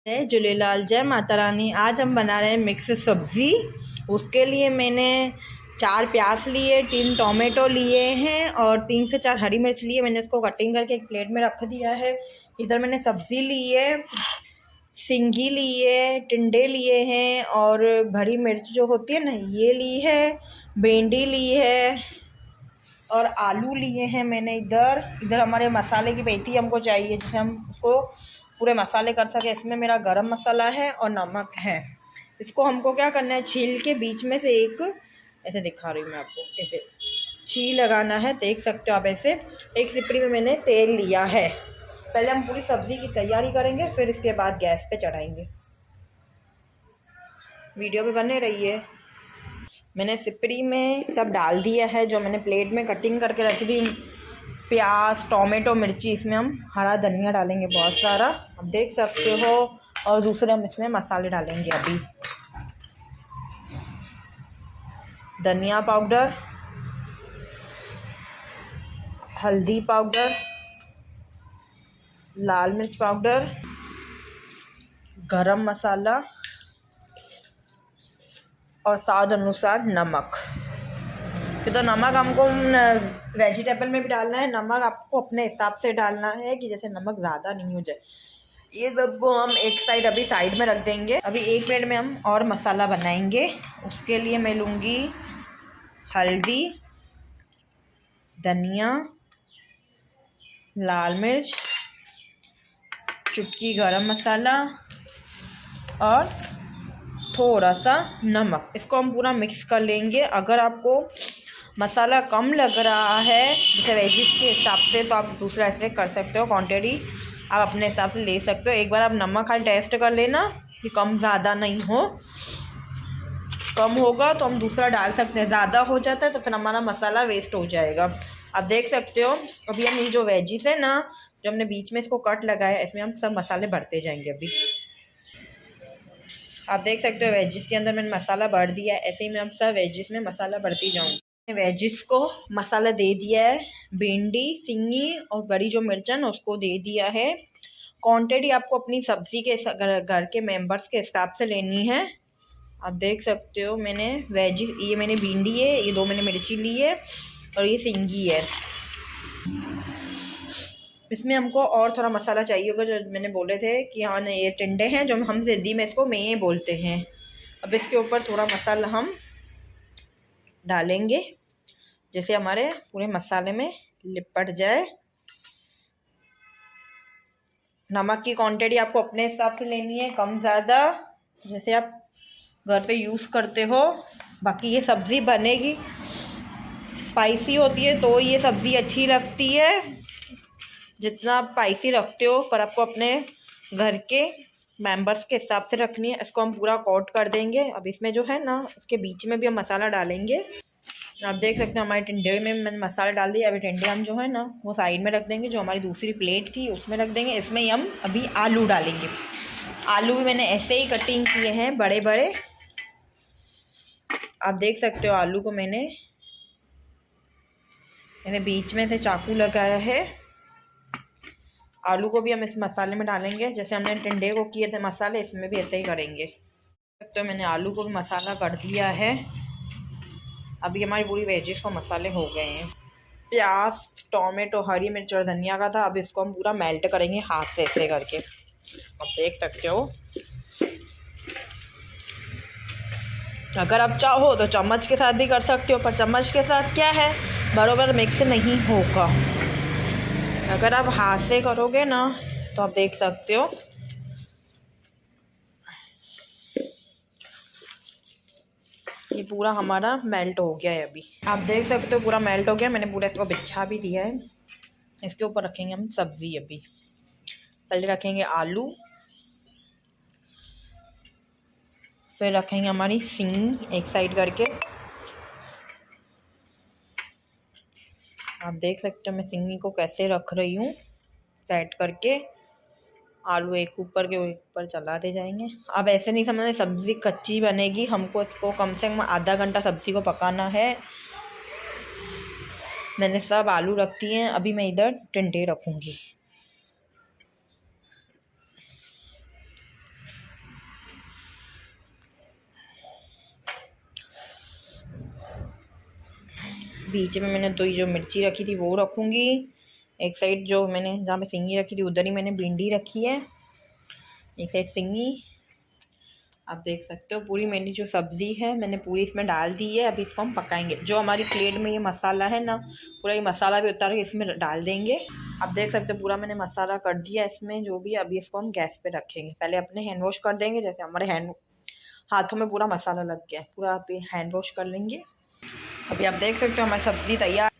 जय झूलेलाल, जय माता रानी। आज हम बना रहे हैं मिक्स सब्ज़ी। उसके लिए मैंने 4 प्याज लिए, 3 टोमेटो लिए हैं और 3 से 4 हरी मिर्च लिए। मैंने उसको कटिंग करके एक प्लेट में रख दिया है। इधर मैंने सब्ज़ी ली है, सिंगी ली है, टिंडे लिए हैं और भरी मिर्च जो होती है ना ये ली है, भिंडी ली है और आलू लिए हैं मैंने। इधर हमारे मसाले की पेटी हमको चाहिए जिसे हम उसको पूरे मसाले कर सके। इसमें मेरा गरम मसाला है और नमक है। इसको हमको क्या करना है, छील के बीच में से एक, ऐसे दिखा रही हूँ मैं आपको, ऐसे छील लगाना है। देख सकते हो आप। ऐसे एक सिपड़ी में मैंने तेल लिया है। पहले हम पूरी सब्ज़ी की तैयारी करेंगे, फिर इसके बाद गैस पे चढ़ाएंगे। वीडियो पे बने रहिए। मैंने सिपड़ी में सब डाल दिया है जो मैंने प्लेट में कटिंग करके रखी थी। प्याज, टोमेटो, मिर्ची, इसमें हम हरा धनिया डालेंगे बहुत सारा, आप देख सकते हो। और दूसरे हम इसमें मसाले डालेंगे अभी। धनिया पाउडर, हल्दी पाउडर, लाल मिर्च पाउडर, गरम मसाला और स्वाद अनुसार नमक। तो नमक हमको वेजिटेबल में भी डालना है। नमक आपको अपने हिसाब से डालना है कि जैसे नमक ज़्यादा नहीं हो जाए। ये सबको हम एक साइड अभी साइड में रख देंगे। अभी एक प्लेट में हम और मसाला बनाएंगे। उसके लिए मैं लूँगी हल्दी, धनिया, लाल मिर्च, चुटकी गरम मसाला और थोड़ा सा नमक। इसको हम पूरा मिक्स कर लेंगे। अगर आपको मसाला कम लग रहा है जैसे वेजिस के हिसाब से तो आप दूसरा ऐसे कर सकते हो। क्वांटिटी आप अपने हिसाब से ले सकते हो। एक बार आप नमक खाली टेस्ट कर लेना कि कम ज़्यादा नहीं हो। कम होगा तो हम दूसरा डाल सकते हैं, ज़्यादा हो जाता है तो फिर हमारा मसाला वेस्ट हो जाएगा। आप देख सकते हो। अभी हम ये जो वेजिस है ना, जो हमने बीच में इसको कट लगाया, इसमें हम सब मसाले भरते जाएंगे। अभी आप देख सकते हो वेजिस के अंदर मैंने मसाला भर दिया है। ऐसे ही मैं अब सब वेजिस में मसाला भरती जाऊँगी। वेजिस को मसाला दे दिया है। भिंडी, सिंगी और बड़ी जो मिर्चन उसको दे दिया है। क्वांटिटी आपको अपनी सब्ज़ी के घर के मेंबर्स के हिसाब से लेनी है। आप देख सकते हो। मैंने वेजिस, ये मैंने भिंडी है, ये 2 मैंने मिर्ची ली है और ये सिंगी है। इसमें हमको और थोड़ा मसाला चाहिए होगा जो मैंने बोले थे कि हाँ नहीं, ये टिंडे हैं जो हम सिंधी में इसको मेये बोलते हैं। अब इसके ऊपर थोड़ा मसाला हम डालेंगे जैसे हमारे पूरे मसाले में लिपट जाए। नमक की क्वांटिटी आपको अपने हिसाब से लेनी है, कम ज़्यादा जैसे आप घर पे यूज़ करते हो। बाकी ये सब्ज़ी बनेगी स्पाइसी होती है तो ये सब्ज़ी अच्छी लगती है। जितना आप स्पाइसी रखते हो पर आपको अपने घर के मेंबर्स के हिसाब से रखनी है। इसको हम पूरा कोट कर देंगे। अब इसमें जो है ना, इसके बीच में भी हम मसाला डालेंगे। आप देख सकते हैं हमारे टिंडे में मैंने मसाला डाल दिया। अभी टिंडे हम जो है ना वो साइड में रख देंगे। जो हमारी दूसरी प्लेट थी उसमें रख देंगे। इसमें ही हम अभी आलू डालेंगे। आलू भी मैंने ऐसे ही कटिंग किए हैं बड़े बड़े। आप देख सकते हो आलू को मैंने बीच में से चाकू लगाया है। आलू को भी हम इस मसाले में डालेंगे जैसे हमने टिंडे को किए थे मसाले, इसमें भी ऐसे ही करेंगे। तो मैंने आलू को भी मसाला कर दिया है। अभी हमारी पूरी वेजिस को मसाले हो गए हैं। प्याज, टोमेटो, हरी मिर्च और धनिया का था। अब इसको हम पूरा मेल्ट करेंगे हाथ से ऐसे करके। आप देख सकते हो। अगर आप चाहो तो चम्मच के साथ भी कर सकते हो, पर चम्मच के साथ क्या है, बराबर मिक्स नहीं होगा। अगर आप हाथ से करोगे ना तो आप देख सकते हो ये पूरा हमारा मेल्ट हो गया है। अभी आप देख सकते हो पूरा मेल्ट हो गया। मैंने पूरा इसको बिछा भी दिया है। इसके ऊपर रखेंगे हम सब्ज़ी। अभी पहले रखेंगे आलू, फिर रखेंगे हमारी सिंग एक साइड करके। आप देख सकते हो मैं सिंगी को कैसे रख रही हूँ सेट करके। आलू एक ऊपर के ऊपर चलाते जाएंगे। अब ऐसे नहीं समझना सब्ज़ी कच्ची बनेगी। हमको इसको कम से कम आधा घंटा सब्ज़ी को पकाना है। मैंने सब आलू रख दिए हैं। अभी मैं इधर टिंडे रखूँगी। बीच में मैंने दो जो मिर्ची रखी थी वो रखूँगी। एक साइड जो मैंने जहाँ पे सिंगी रखी थी उधर ही मैंने भिंडी रखी है, एक साइड सिंगी। आप देख सकते हो पूरी मेरी जो सब्ज़ी है मैंने पूरी इसमें डाल दी है। अभी इसको हम पकाएंगे। जो हमारी प्लेट में ये मसाला है ना, पूरा ये मसाला भी उतार के इसमें डाल देंगे। आप देख सकते हो पूरा मैंने मसाला कर दिया इसमें जो भी। अभी इसको हम गैस पे रखेंगे। पहले अपने हैंड वॉश कर देंगे, जैसे हमारे हाथों में पूरा मसाला लग गया है, पूरा आप हैंड वॉश कर लेंगे। अभी आप देख सकते हो हमारी सब्ज़ी तैयार।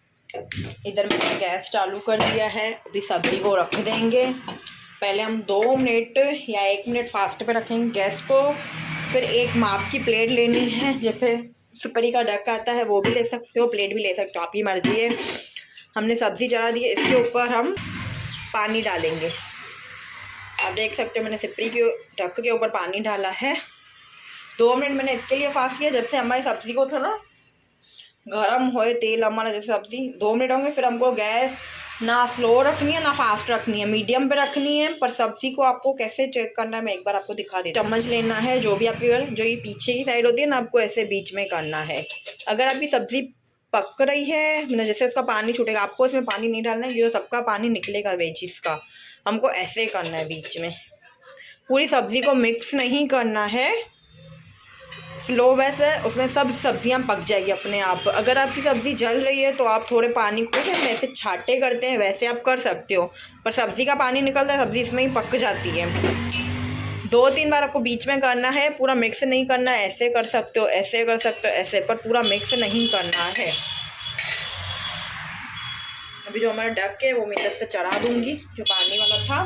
इधर मैंने गैस चालू कर दिया है। अभी सब्ज़ी को रख देंगे। पहले हम 2 मिनट या 1 मिनट फास्ट पे रखेंगे गैस को। फिर एक माप की प्लेट लेनी है, जैसे सुपरी का ढक आता है वो भी ले सकते हो, प्लेट भी ले सकते हो, आपकी मर्जी है। हमने सब्ज़ी चढ़ा दी है, इसके ऊपर हम पानी डालेंगे। आप देख सकते हो मैंने सिपरी के ढक के ऊपर पानी डाला है। 2 मिनट मैंने इसके लिए फास्ट किया, जब से हमारी सब्ज़ी को थोड़ा गरम होए तेल हमारा, जैसे सब्ज़ी 2 मिनट होंगे। फिर हमको गैस ना स्लो रखनी है ना फास्ट रखनी है, मीडियम पे रखनी है। पर सब्ज़ी को आपको कैसे चेक करना है मैं एक बार आपको दिखा देती हूँ। चम्मच लेना है, जो भी आपकी जो ये पीछे की साइड होती है ना, आपको ऐसे बीच में करना है। अगर आपकी सब्ज़ी पक रही है मतलब जैसे उसका पानी छूटेगा, आपको इसमें पानी नहीं डालना है, ये सबका पानी निकलेगा वेजिस का। हमको ऐसे करना है बीच में, पूरी सब्ज़ी को मिक्स नहीं करना है। स्लो गैस है, उसमें सब सब्जियां पक जाएगी अपने आप। अगर आपकी सब्ज़ी जल रही है तो आप थोड़े पानी को जैसे छाटे करते हैं वैसे आप कर सकते हो, पर सब्ज़ी का पानी निकलता है, सब्ज़ी इसमें ही पक जाती है। 2-3 बार आपको बीच में करना है, पूरा मिक्स नहीं करना है। ऐसे कर सकते हो, ऐसे कर सकते हो, ऐसे, पर पूरा मिक्स नहीं करना है। अभी जो हमारा डक है वो मैं इस पर चढ़ा दूँगी, जो पानी वाला था।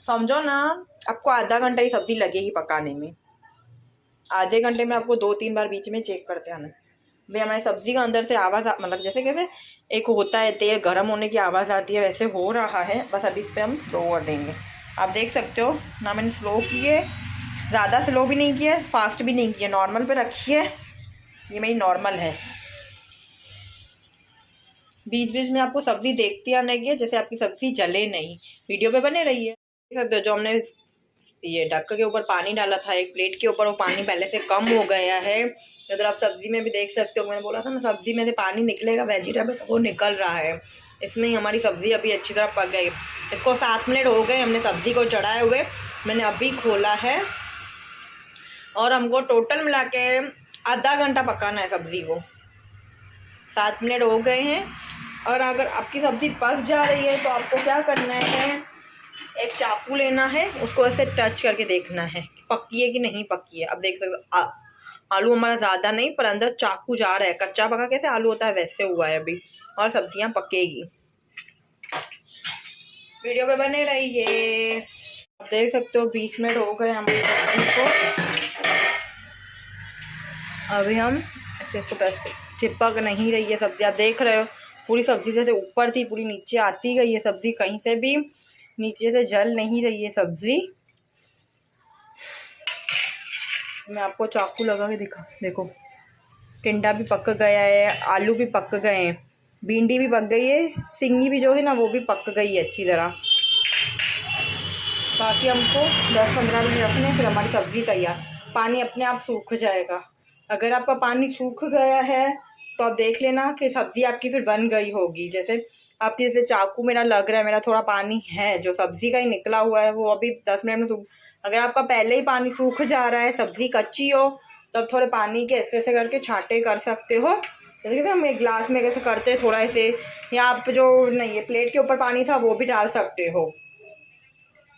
समझो ना आपको आधा घंटा ही सब्ज़ी लगेगी पकाने में। आधे घंटे में आपको 2-3 बार बीच में चेक करते आना। भाई हमारी सब्ज़ी का अंदर से आवाज़ मतलब जैसे कैसे एक होता है तेल गर्म होने की आवाज़ आती है, वैसे हो रहा है। बस अभी इस पर हम स्लो कर देंगे। आप देख सकते हो ना, मैंने स्लो किए, ज़्यादा स्लो भी नहीं किया, फास्ट भी नहीं किया, नॉर्मल पे रखी है। ये मेरी नॉर्मल है। बीच बीच में आपको सब्ज़ी देखती आने की है, जैसे आपकी सब्ज़ी जले नहीं, वीडियो पे बने रही है। देख सकते हो जो हमने ये ढक के ऊपर पानी डाला था एक प्लेट के ऊपर, वो पानी पहले से कम हो गया है। अगर आप सब्ज़ी में भी देख सकते हो, मैंने बोला था ना सब्ज़ी में से पानी निकलेगा वेजिटेबल, वो निकल रहा है। इसमें ही हमारी सब्ज़ी अभी अच्छी तरह पक गई। इसको 7 मिनट हो गए हमने सब्ज़ी को चढ़ाए हुए, मैंने अभी खोला है। और हमको टोटल मिला के आधा घंटा पकाना है सब्ज़ी को। 7 मिनट हो गए हैं। और अगर आपकी सब्ज़ी पक जा रही है तो आपको क्या करना है, एक चाकू लेना है, उसको ऐसे टच करके देखना है पकी है कि नहीं पकी है। अब देख सकते हो आलू हमारा ज़्यादा नहीं, पर अंदर चाकू जा रहा है। कच्चा पका कैसे आलू होता है वैसे हुआ है अभी, और सब्जियां पकेगी। वीडियो पे बने रहिए। आप देख सकते हो 20 मिनट हो गए हमारी सब्जी को। अभी हम ऐसे इसको टच, चिपक नहीं रही है सब्जी। आप देख रहे हो पूरी सब्जी जैसे ऊपर थी पूरी नीचे आती गई है सब्जी, कहीं से भी नीचे से जल नहीं रही है सब्ज़ी। मैं आपको चाकू लगा के दिखा, देखो टिंडा भी पक गया है, आलू भी पक गए हैं, भिंडी भी पक गई है, सिंगी भी जो है ना वो भी पक गई है अच्छी तरह। बाकी हमको 10-15 मिनट रखने, फिर हमारी सब्ज़ी तैयार। पानी अपने आप सूख जाएगा। अगर आपका पानी सूख गया है तो आप देख लेना कि सब्ज़ी आपकी फिर बन गई होगी। जैसे आपकी जैसे चाकू मेरा लग रहा है, मेरा थोड़ा पानी है जो सब्ज़ी का ही निकला हुआ है, वो अभी 10 मिनट में सूख। अगर आपका पहले ही पानी सूख जा रहा है, सब्ज़ी कच्ची हो, तब थोड़े पानी के ऐसे ऐसे करके छाँटे कर सकते हो। जैसे कि हम एक गिलास में कैसे करते हैं थोड़ा ऐसे, या आप जो नहीं है प्लेट के ऊपर पानी था वो भी डाल सकते हो।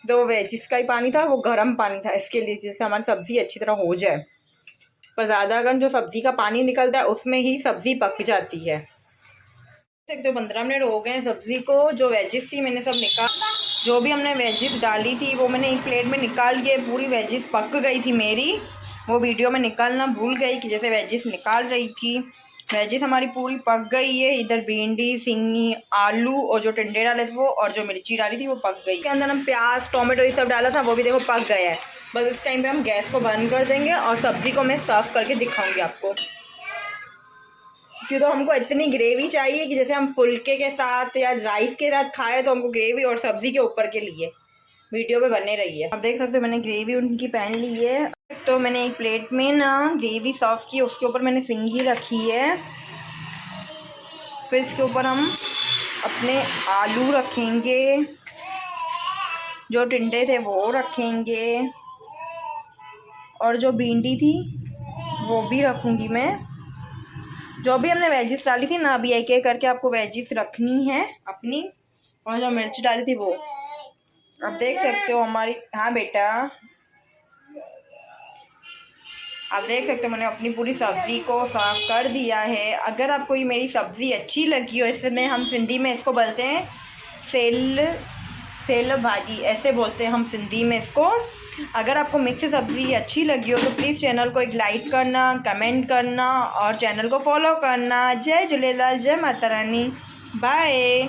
तो वेजिस का ही पानी था, वो गर्म पानी था इसके लिए, जिससे हमारी सब्ज़ी अच्छी तरह हो जाए। पर ज़्यादा अगर जो सब्ज़ी का पानी निकलता है उसमें ही सब्ज़ी पक जाती है। तो 15 मिनट हो गए सब्ज़ी को। जो वेजिस थी मैंने सब निकाल, जो भी हमने वेजिस डाली थी वो मैंने एक प्लेट में निकाल के, पूरी वेजिस पक गई थी मेरी। वो वीडियो में निकालना भूल गई कि जैसे वेजिस निकाल रही थी, वेजिस हमारी पूरी पक गई है। इधर भिंडी, सिंगी, आलू और जो टिंडे डाले थे वो, और जो मिर्ची डाली थी वो पक गई। इसके अंदर हम प्याज, टोमेटो ये सब डाला था, वो भी देखो पक गया है। बस इस टाइम पे हम गैस को बंद कर देंगे और सब्ज़ी को मैं सर्व करके दिखाऊंगी आपको। क्यों तो हमको इतनी ग्रेवी चाहिए कि जैसे हम फुलके के साथ या राइस के साथ खाए, तो हमको ग्रेवी और सब्ज़ी के ऊपर के लिए। वीडियो पे बने रही है। आप देख सकते हो मैंने ग्रेवी उनकी पैन ली है। तो मैंने एक प्लेट में ना ग्रेवी सर्व की, उसके ऊपर मैंने सिंगी रखी है। फिर इसके ऊपर हम अपने आलू रखेंगे, जो टिंडे थे वो रखेंगे, और जो भिंडी थी वो भी रखूँगी मैं। जो भी हमने वेजिस डाली थी ना, अभी एक एक करके आपको वेजिस रखनी है अपनी। और जो मिर्च डाली थी वो आप देख सकते हो हमारी। हाँ बेटा, आप देख सकते हो मैंने अपनी पूरी सब्ज़ी को साफ़ कर दिया है। अगर आपको ये मेरी सब्ज़ी अच्छी लगी हो, इसमें हम सिंधी में इसको बोलते हैं सेल भाजी, ऐसे बोलते हैं हम सिंधी में इसको। अगर आपको मिक्स सब्ज़ी अच्छी लगी हो तो प्लीज़ चैनल को एक लाइक करना, कमेंट करना और चैनल को फॉलो करना। जय झूलेलाल, जय माता रानी, बाय।